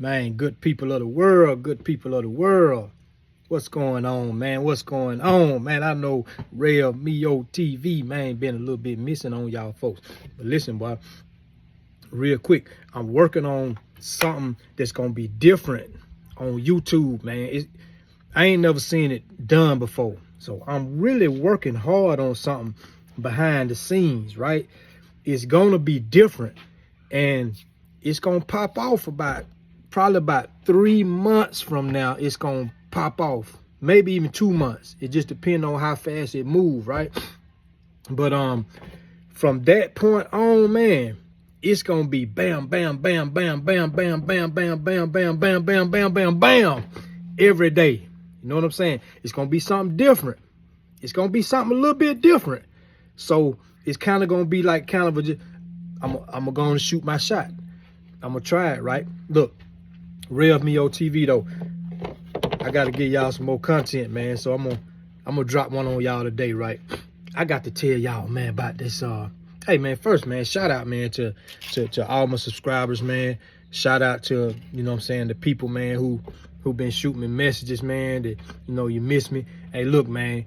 Man, good people of the world, good people of the world. What's going on, man? What's going on, man? I know Real Mio TV, man, been a little bit missing on y'all folks. But listen, boy, real quick, I'm working on something that's going to be different on YouTube, man. I ain't never seen it done before. So I'm really working hard on something behind the scenes, right? It's going to be different. And it's going to pop off probably about 3 months from now. It's going to pop off, maybe even 2 months. It just depends on how fast it moves, right? But from that point on, man, it's going to be bam, bam, bam, bam, bam, bam, bam, bam, bam, bam, bam, bam, bam, bam, bam, every day. You know what I'm saying? It's going to be something different. It's going to be something a little bit different. So it's kind of going to be like kind of a, I'm going to shoot my shot. I'm going to try it, right? Look, Real Mio TV, though, I got to give y'all some more content, man. So I'm gonna drop one on y'all today, right? I got to tell y'all, man, about this. Hey, man, first, man, shout out, man, to all my subscribers, man. Shout out to, you know what I'm saying, the people, man, who been shooting me messages, man, that, you know, you miss me. Hey, look, man,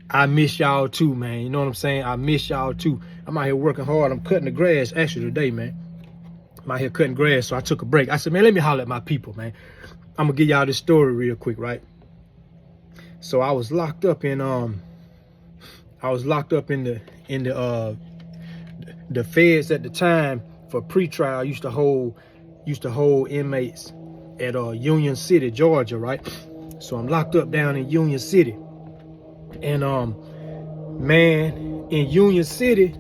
I miss y'all too, man. You know what I'm saying? I miss y'all too. I'm out here working hard. I'm cutting the grass actually today, man. I'm out here cutting grass, so I took a break. I said, man, let me holler at my people, man. I'm gonna give y'all this story real quick, right? So I was locked up in the feds at the time for pretrial. Used to hold inmates at Union City, Georgia, right? So I'm locked up down in Union City. And man, in Union City,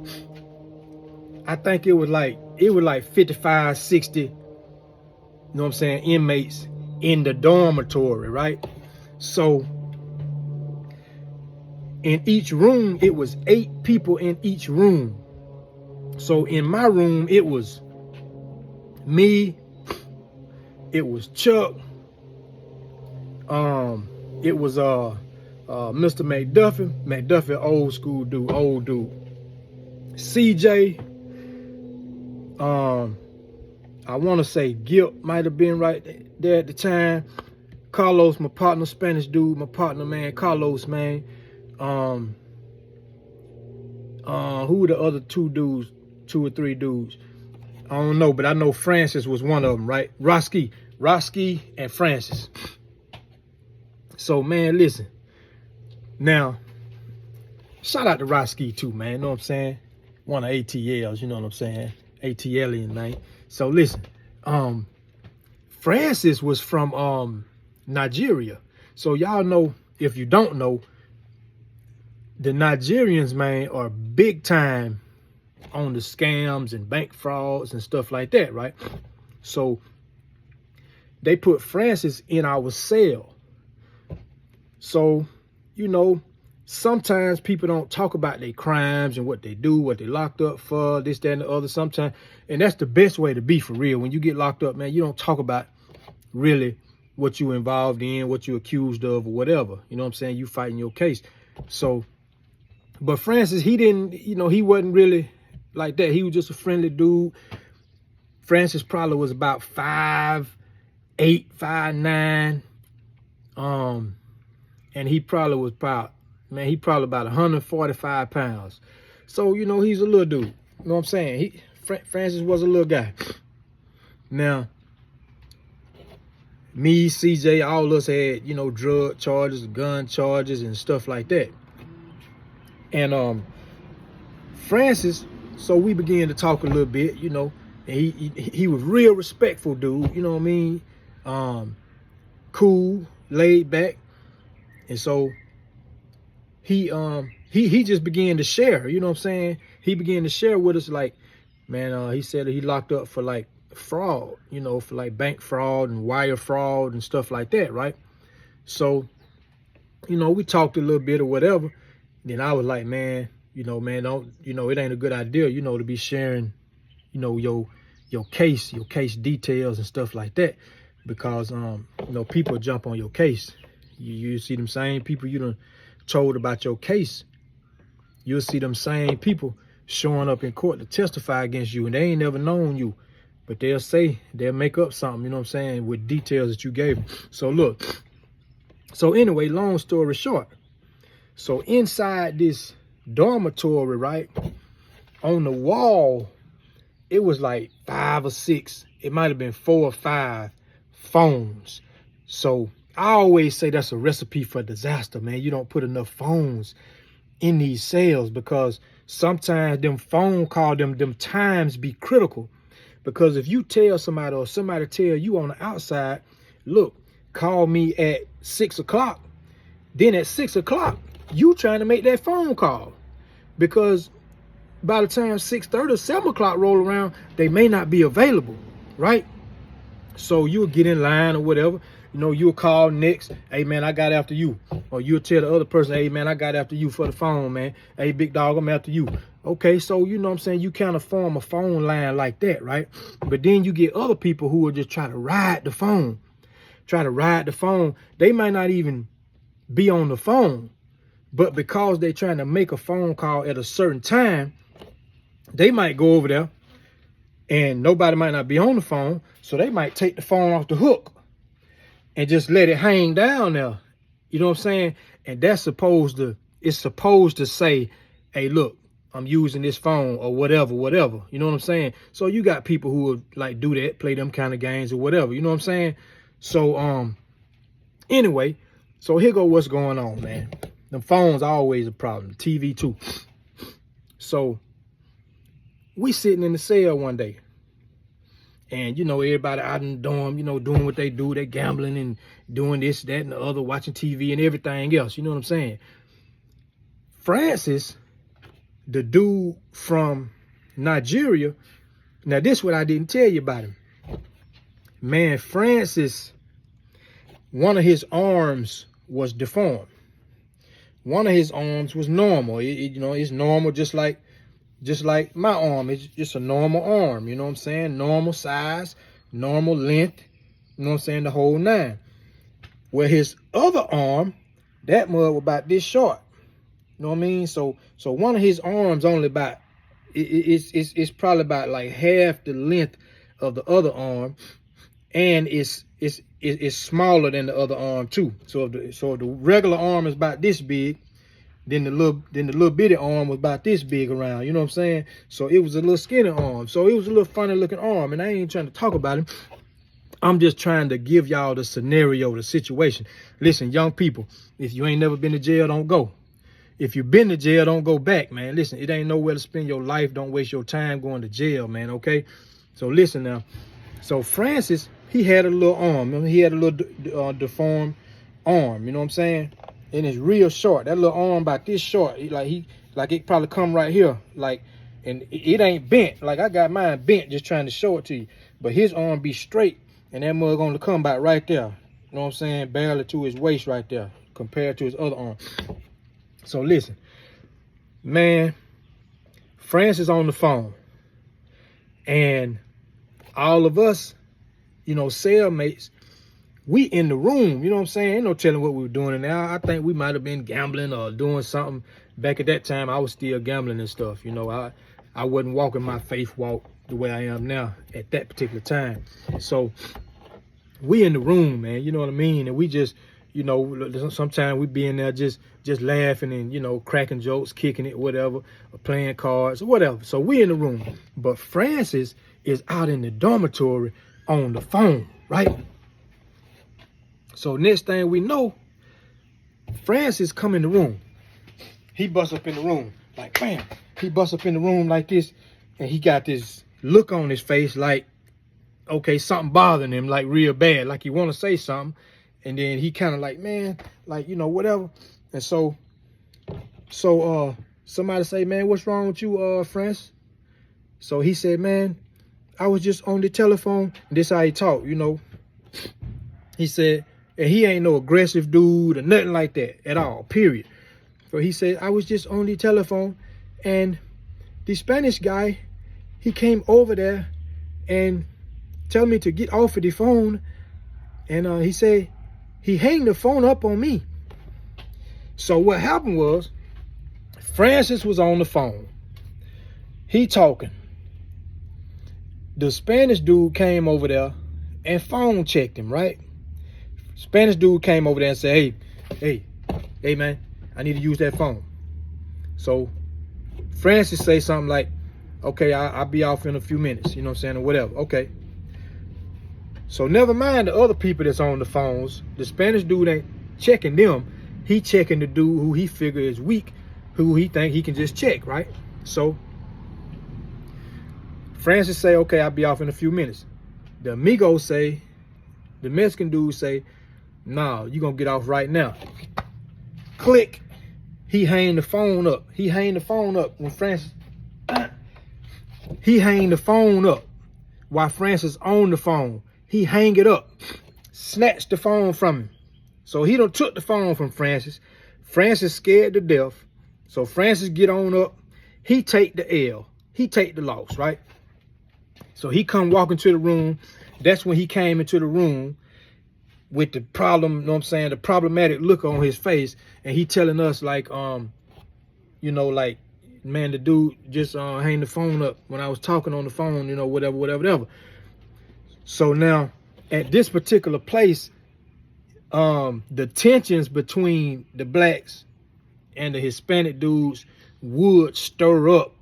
I think it was like 55, 60, you know what I'm saying, inmates in the dormitory, right? So in each room, it was 8 people in each room. So in my room, it was me, it was Chuck, it was Mr. McDuffie, old school dude, old dude. CJ, I want to say Gilp might have been right there at the time. Carlos, my partner, Spanish dude, my partner, man, Carlos, man. Who were the other 2 dudes, 2 or 3 dudes? I don't know, but I know Francis was one of them, right? Roski and Francis. So, man, listen. Now, shout out to Roski too, man. You know what I'm saying? One of ATLs, you know what I'm saying? ATLian, man. So listen, Francis was from Nigeria. So y'all know, if you don't know, the Nigerians, man, are big time on the scams and bank frauds and stuff like that, right? So they put Francis in our cell. So, you know, sometimes people don't talk about their crimes and what they do, what they locked up for, this, that, and the other sometimes. And that's the best way to be, for real. When you get locked up, man, you don't talk about really what you involved in, what you accused of or whatever. You know what I'm saying? You fighting your case. So, but Francis, he didn't, you know, he wasn't really like that. He was just a friendly dude. Francis probably was about 5'8", 5'9". And he probably was about 145 pounds. So, you know, he's a little dude. You know what I'm saying? Francis was a little guy. Now, me, CJ, all of us had, you know, drug charges, gun charges, and stuff like that. And Francis, so we began to talk a little bit, you know, and he was real respectful dude, you know what I mean? Cool, laid back. And so he just began to share, you know what I'm saying? He began to share with us, like, man, he said that he locked up for like fraud, you know, for like bank fraud and wire fraud and stuff like that, right? So, you know, we talked a little bit or whatever. Then I was like, man, don't, you know, it ain't a good idea, you know, to be sharing, you know, your case details and stuff like that, because you know, people jump on your case. You see them same people you done told about your case. You'll see them same people showing up in court to testify against you, and they ain't never known you. but they'll make up something, you know what I'm saying, with details that you gave them. So look, so anyway, long story short, so inside this dormitory, right, on the wall, it was like 5 or 6, it might have been 4 or 5 phones. So I always say that's a recipe for disaster, man. You don't put enough phones in these cells, because sometimes them phone call, them times be critical. Because if you tell somebody, or somebody tell you on the outside, look, call me at 6 o'clock, then at 6 o'clock, you trying to make that phone call, because by the time 6:30 or 7 o'clock roll around, they may not be available, right? So you'll get in line or whatever. You know, you'll call next, hey man, I got after you. Or you'll tell the other person, hey man, I got after you for the phone, man. Hey big dog, I'm after you. Okay, so you know what I'm saying, you kind of form a phone line like that, right? But then you get other people who will just try to ride the phone. They might not even be on the phone, but because they're trying to make a phone call at a certain time, they might go over there and nobody might not be on the phone. So they might take the phone off the hook and just let it hang down there. You know what I'm saying? And it's supposed to say, hey, look, I'm using this phone or whatever. You know what I'm saying? So you got people who will like do that, play them kind of games or whatever. You know what I'm saying? So, anyway, so here go what's going on, man. The phone's always a problem. TV too. So we sitting in the cell one day. And, you know, everybody out in the dorm, you know, doing what they do. They gambling and doing this, that, and the other, watching TV and everything else. You know what I'm saying? Francis, the dude from Nigeria, now this is what I didn't tell you about him. Man, Francis, one of his arms was deformed. One of his arms was normal. You know, it's normal just like my arm. It's just a normal arm, you know what I'm saying? Normal size, normal length, you know what I'm saying? The whole 9. Where his other arm, that mug was about this short. You know what I mean? So one of his arms only about, it's probably about like half the length of the other arm, and it's smaller than the other arm too. So if the regular arm is about this big, then the little bitty arm was about this big around, you know what I'm saying? So it was a little skinny arm. So it was a little funny looking arm, and I ain't trying to talk about him. I'm just trying to give y'all the scenario, the situation. Listen, young people, if you ain't never been to jail, don't go. If you've been to jail, don't go back, man. Listen, it ain't nowhere to spend your life. Don't waste your time going to jail, man, okay? So listen now. So Francis, he had a little arm. He had a little deformed arm, you know what I'm saying? And it's real short. That little arm about this short. Like it probably come right here. Like, and it ain't bent. Like I got mine bent just trying to show it to you. But his arm be straight, and that mug gonna come back right there. You know what I'm saying? Barely to his waist right there compared to his other arm. So listen, man, Francis on the phone. And all of us, you know, cellmates, we in the room, you know what I'm saying? Ain't no telling what we were doing in there. I think we might have been gambling or doing something. Back at that time, I was still gambling and stuff. You know, I wasn't walking my faith walk the way I am now at that particular time. So we in the room, man, you know what I mean? And we just, you know, sometimes we be in there just laughing and, you know, cracking jokes, kicking it, whatever, or playing cards or whatever. So we in the room. But Francis is out in the dormitory on the phone, right? So next thing we know, Francis come in the room. He busts up in the room, like bam. He busts up in the room like this, and he got this look on his face like, okay, something bothering him, like real bad, like he want to say something. And then he kind of like, man, like, you know, whatever. And so somebody say, man, what's wrong with you, Francis? So he said, man, I was just on the telephone. And this how he talk, you know. He said, and he ain't no aggressive dude or nothing like that at all, period. So he said, I was just on the telephone, and the Spanish guy, he came over there and tell me to get off of the phone. And he said, he hung the phone up on me. So what happened was, Francis was on the phone. He talking. the Spanish dude came over there and phone checked him, right? Spanish dude came over there and said, hey, man, I need to use that phone. So Francis say something like, okay, I'll be off in a few minutes, you know what I'm saying, or whatever. Okay. So never mind the other people that's on the phones. The Spanish dude ain't checking them. He checking the dude who he figure is weak, who he think he can just check, right? So Francis say, okay, I'll be off in a few minutes. The amigos say, the Mexican dude say, nah, you gonna get off right now. Click. He hang the phone up. He hang the phone up when Francis, he hang the phone up while Francis on the phone. He hang it up, snatched the phone from him. So he done took the phone from Francis. Francis scared to death. So Francis get on up. He take the L. He take the loss, right? So he come walking to the room. That's when he came into the room with the problem, you know what I'm saying, the problematic look on his face. And he telling us like, you know, like, man, the dude just hang the phone up when I was talking on the phone, you know, whatever. So now at this particular place, the tensions between the blacks and the Hispanic dudes would stir up,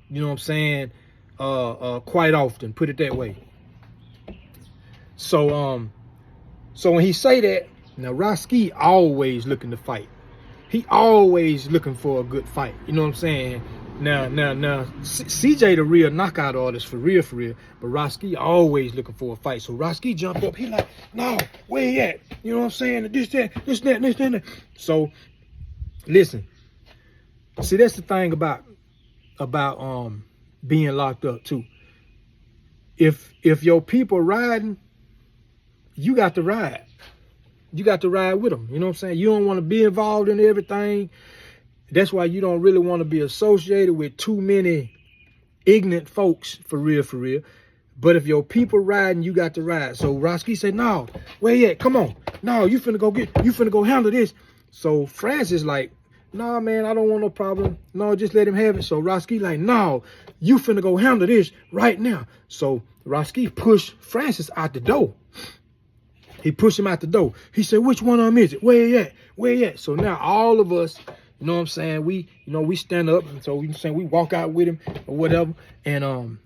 you know what I'm saying, quite often, put it that way. So when he say that, now Roski always looking to fight. He always looking for a good fight. You know what I'm saying? Now, CJ the real knockout artist for real. But Roski always looking for a fight. So Roski jumped up. He like, no, where he at? You know what I'm saying? This, that. So, listen. See, that's the thing about being locked up too. If your people riding, you got to ride. You got to ride with them. You know what I'm saying? You don't want to be involved in everything. That's why you don't really want to be associated with too many ignorant folks, for real. But if your people riding, you got to ride. So Roski said, no, where you at? Come on. No, you finna go handle this. So Francis like, nah, man, I don't want no problem. No, just let him have it. So Roski like, no, you finna go handle this right now. So Roski pushed Francis out the door. He pushed him out the door. He said, which one of them is it? Where you at? Where you at? So now all of us, you know what I'm saying, we stand up, and so we walk out with him or whatever. And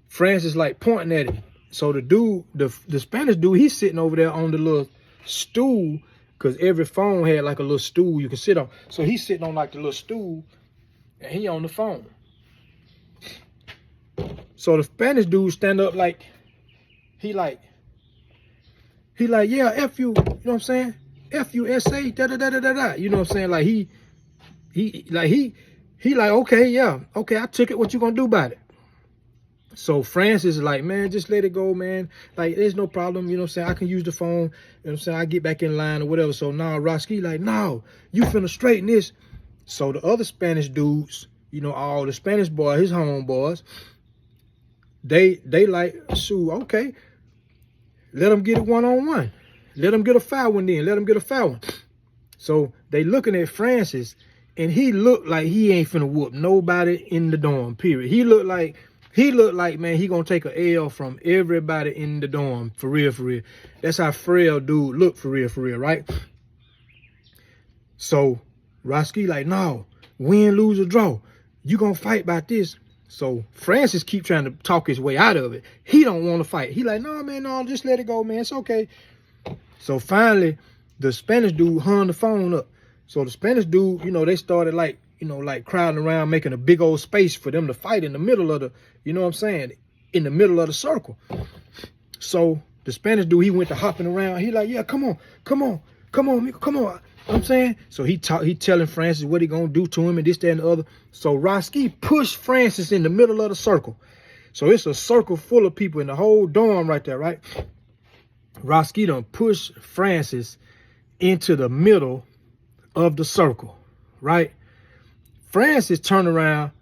Francis like pointing at him. So the dude, the Spanish dude, he's sitting over there on the little stool, because every phone had like a little stool you can sit on. So he's sitting on like the little stool, and he on the phone. So the Spanish dude stand up like, he like, yeah, F you, you know what I'm saying? F you, S-A, da-da-da-da-da-da. You know what I'm saying? Like he like, okay, yeah, okay, I took it. What you gonna do about it? So Francis is like, man, just let it go, man. Like, there's no problem, you know what I'm saying? I can use the phone, you know what I'm saying? I get back in line or whatever. So now Roski like, no, you finna straighten this. So the other Spanish dudes, you know, all the Spanish boys, his homeboys, they like, shoot, okay, let them get it one-on-one. Let them get a foul one then. Let them get a foul one. So they looking at Francis, and he looked like he ain't finna whoop nobody in the dorm, period. He looked like, man, he gonna take a L from everybody in the dorm, for real. That's how frail dude look, for real, right? So Roski like, no, win, lose, or draw. You gonna fight about this. So Francis keep trying to talk his way out of it. He don't want to fight. He like, no, man, no, just let it go, man. It's okay. So finally, the Spanish dude hung the phone up. So the Spanish dude, you know, they started like, you know, like crowding around, making a big old space for them to fight in the middle of the, you know what I'm saying, in the middle of the circle. So the Spanish dude, he went to hopping around. He like, yeah, come on. You know what I'm saying? So he telling Francis what he gonna do to him and this, that, and the other. So Roski pushed Francis in the middle of the circle. So it's a circle full of people in the whole dorm right there, right? Roski done pushed Francis into the middle of the circle, right? Francis turned around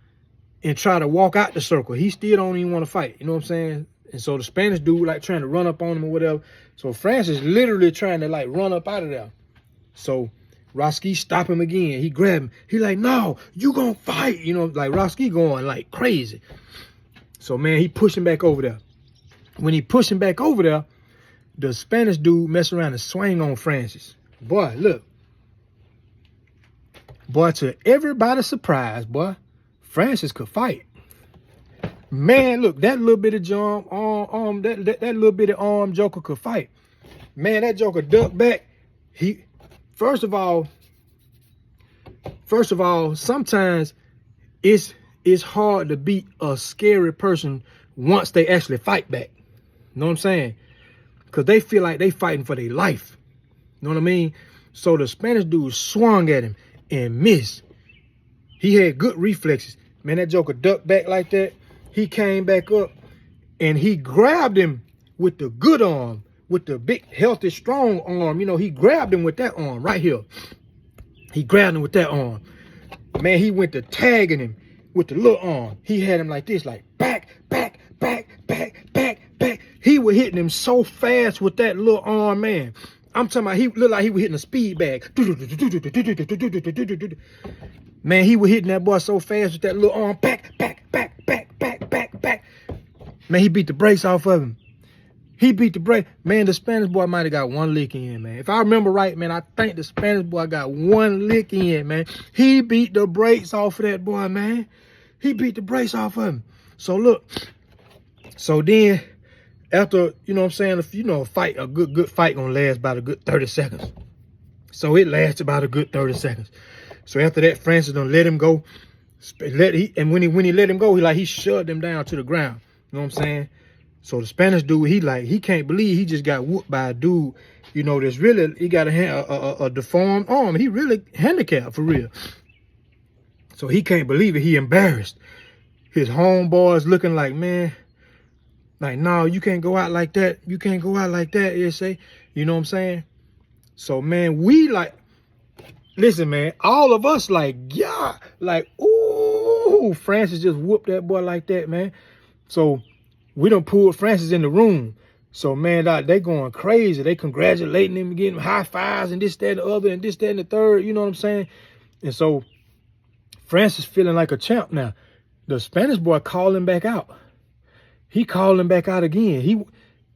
and tried to walk out the circle. He still don't even want to fight, you know what I'm saying? And so the Spanish dude like trying to run up on him or whatever. So Francis literally trying to like run up out of there. So Roski stop him again. He grab him. He like, no, you gonna fight. You know, like Roski going like crazy. So, man, he pushing back over there. When he pushing back over there, the Spanish dude mess around and swing on Francis. Boy, look. Boy, to everybody's surprise, boy, Francis could fight. Man, look, that little bit of that little bit of arm Joker could fight. Man, that Joker ducked back. First of all, sometimes it's hard to beat a scary person once they actually fight back. You know what I'm saying? Because they feel like they fighting for their life. You know what I mean? So the Spanish dude swung at him and missed. He had good reflexes. Man, that Joker ducked back like that. He came back up and he grabbed him with the good arm, with the big, healthy, strong arm. You know, he grabbed him with that arm right here. He grabbed him with that arm. Man, he went to tagging him with the little arm. He had him like this, like back, back, back, back, back, back. He was hitting him so fast with that little arm, man. I'm talking about he looked like he was hitting a speed bag. Man, he was hitting that boy so fast with that little arm. Back, back, back, back, back, back, back. Man, he beat the brakes off of him. He beat the brake. Man, the Spanish boy might have got one lick in, man. If I remember right, man, I think the Spanish boy got one lick in, man. He beat the brakes off of that boy, man. He beat the brakes off of him. So, look. So, then, after, you know what I'm saying, if, you know, a good fight gonna last about a good 30 seconds. So, it lasts about a good 30 seconds. So, after that, Francis done let him go. And when he let him go, he shoved him down to the ground. You know what I'm saying? So the Spanish dude, he can't believe he just got whooped by a dude, you know, that's really, he got a deformed arm. He really handicapped for real. So he can't believe it. He embarrassed. His homeboys looking like, man, like, no, you can't go out like that. You can't go out like that, say. You know what I'm saying? So, man, we like, listen, man, all of us like, yeah, like, ooh, Francis just whooped that boy like that, man. So we done pulled Francis in the room. So, man, they going crazy. They congratulating him, getting high fives and this, that, and the other, and this, that, and the third. You know what I'm saying? And so Francis feeling like a champ now. The Spanish boy called him back out. He called him back out again.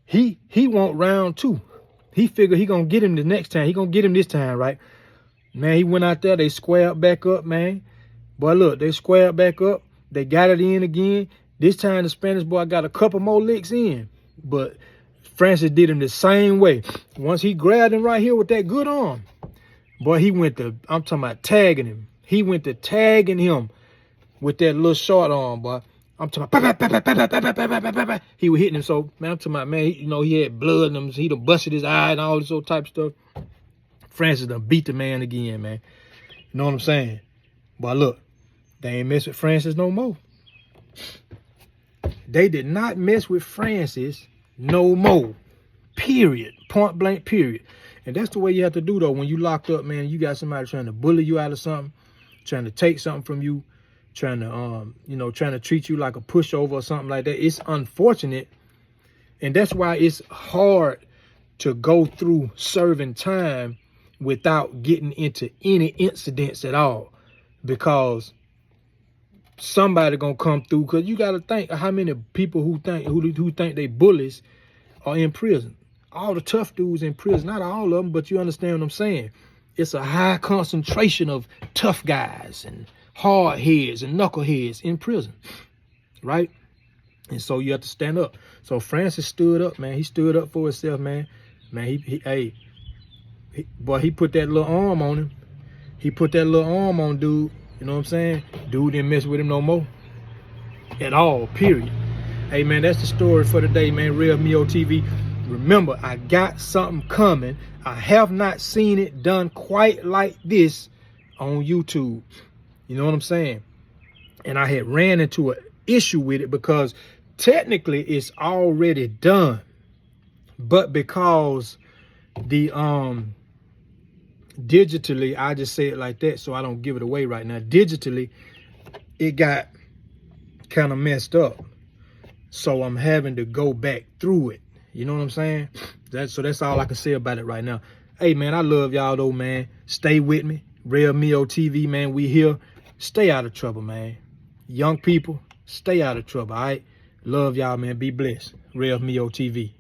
He want round two. He figured he gonna get him the next time. He gonna get him this time, right? Man, he went out there. They squared back up, man. Boy, look, they squared back up. They got it in again. This time, the Spanish boy got a couple more licks in. But Francis did him the same way. Once he grabbed him right here with that good arm, boy, he went to, I'm talking about tagging him. He went to tagging him with that little short arm, boy. I'm talking about, he was hitting him. So, man, I'm talking about, man, you know, he had blood in him. He done busted his eye and all this old type of stuff. Francis done beat the man again, man. You know what I'm saying? But look, they ain't mess with Francis no more. They did not mess with Francis no more. Period. Point blank, period. And that's the way you have to do, though. When you locked up, man, you got somebody trying to bully you out of something, trying to take something from you, trying to treat you like a pushover or something like that. It's unfortunate. And that's why it's hard to go through serving time without getting into any incidents at all. Because somebody gonna come through, because you got to think how many people who think they bullies are in prison. All the tough dudes in prison, not all of them, but you understand what I'm saying. It's a high concentration of tough guys and hard heads and knuckleheads in prison, right? And so you have to stand up. So Francis stood up, man. He stood up for himself, man. Man, he put that little arm on him. He put that little arm on dude. You know what I'm saying? Dude didn't mess with him no more. At all, period. Hey, man, that's the story for today, man. Real Mio TV. Remember, I got something coming. I have not seen it done quite like this on YouTube. You know what I'm saying? And I had ran into an issue with it because technically it's already done. But because the digitally, I just say it like that so I don't give it away right now. Digitally, it got kind of messed up. So I'm having to go back through it. You know what I'm saying? That's all I can say about it right now. Hey, man, I love y'all, though, man. Stay with me. Real Mio TV, man. We here. Stay out of trouble, man. Young people, stay out of trouble, all right? Love y'all, man. Be blessed. Real Mio TV.